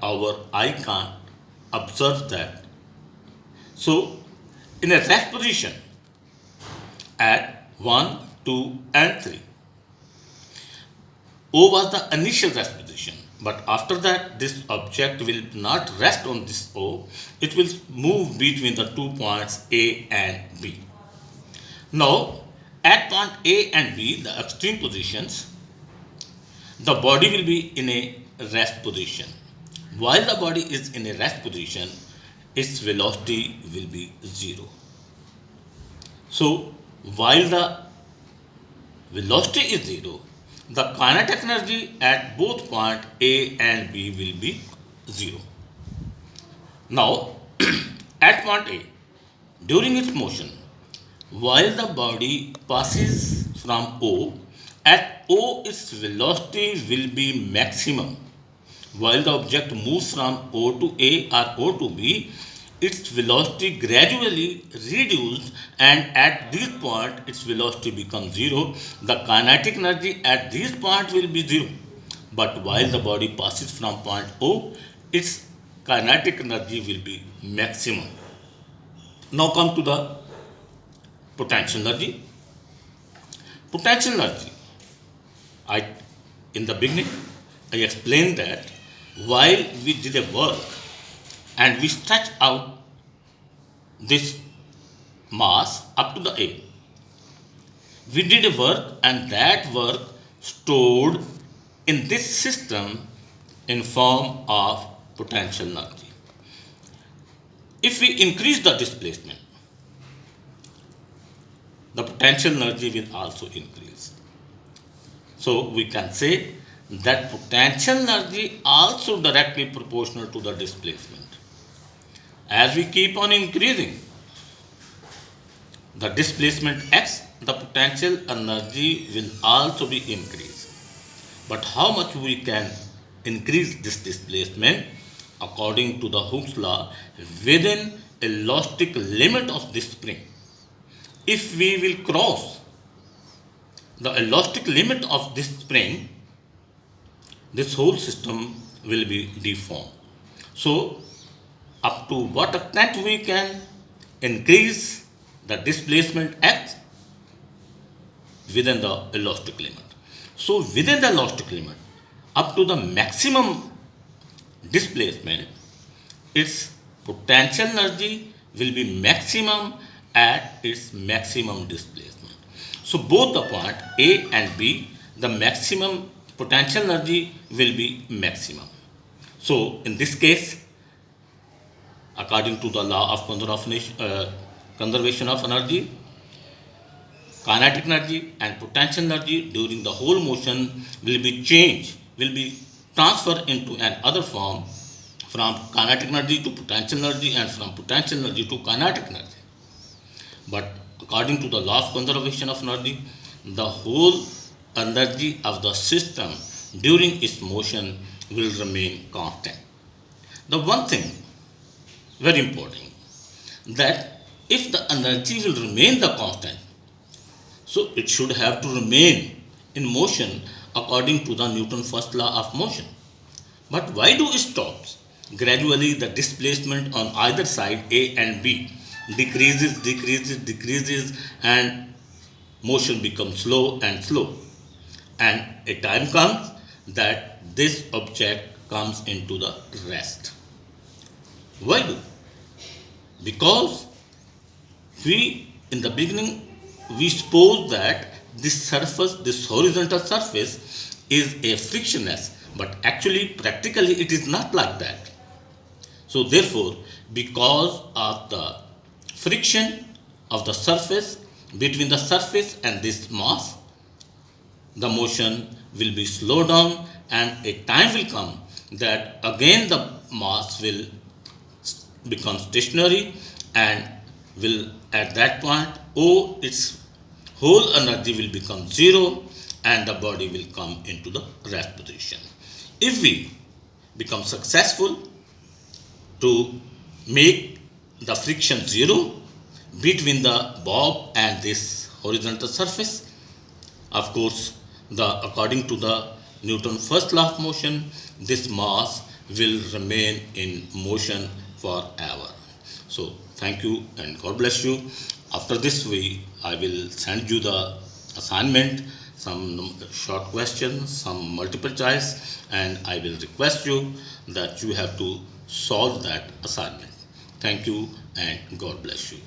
our eye can't observe that. So, in a rest position at 1, 2, and 3, O was the initial rest position, but after that, this object will not rest on this O, it will move between the 2 points A and B. Now, at point A and B, the extreme positions, the body will be in a rest position. While the body is in a rest position, its velocity will be 0. So, while the velocity is 0, the kinetic energy at both point A and B will be 0. Now, at point A, during its motion, while the body passes from O, at O its velocity will be maximum. While the object moves from O to A or O to B, its velocity gradually reduces, and at this point its velocity becomes 0. The kinetic energy at this point will be 0. But while the body passes from point O, its kinetic energy will be maximum. Now come to the potential energy. Potential energy, I in the beginning I explained that while we did a work and we stretch out this mass up to the A, we did a work and that work stored in this system in form of potential energy. If we increase the displacement, the potential energy will also increase. So we can say that potential energy also directly proportional to the displacement. As we keep on increasing the displacement x, the potential energy will also be increased. But how much we can increase this displacement according to the Hooke's law within elastic limit of this spring. If we will cross the elastic limit of this spring, this whole system will be deformed. So, up to what extent we can increase the displacement x within the elastic limit. So, within the elastic limit, up to the maximum displacement, its potential energy will be maximum at its maximum displacement. So both the point A and B, the maximum potential energy will be maximum. So in this case, according to the law of conservation of energy, kinetic energy and potential energy during the whole motion will be changed, will be transferred into another form from kinetic energy to potential energy and from potential energy to kinetic energy. But according to the law of conservation of energy, the whole energy of the system during its motion will remain constant. The one thing very important that if the energy will remain the constant, so it should have to remain in motion according to the Newton's first law of motion. But why do it stops? Gradually the displacement on either side A and B decreases and motion becomes slow and slow. And a time comes that this object comes into the rest. Why do? Because we in the beginning we suppose that this surface, this horizontal surface is a frictionless, but actually practically it is not like that. So therefore, because of the friction of the surface between the surface and this mass, the motion will be slowed down and a time will come that again the mass will become stationary and will at that point its whole energy will become 0 and the body will come into the rest position. If we become successful to make the friction 0 between the bob and this horizontal surface, of course according to the Newton's first law of motion, this mass will remain in motion forever. So thank you and God bless you. After this I will send you the assignment, some short questions, some multiple choice, and I will request you that you have to solve that assignment. Thank you and God bless you.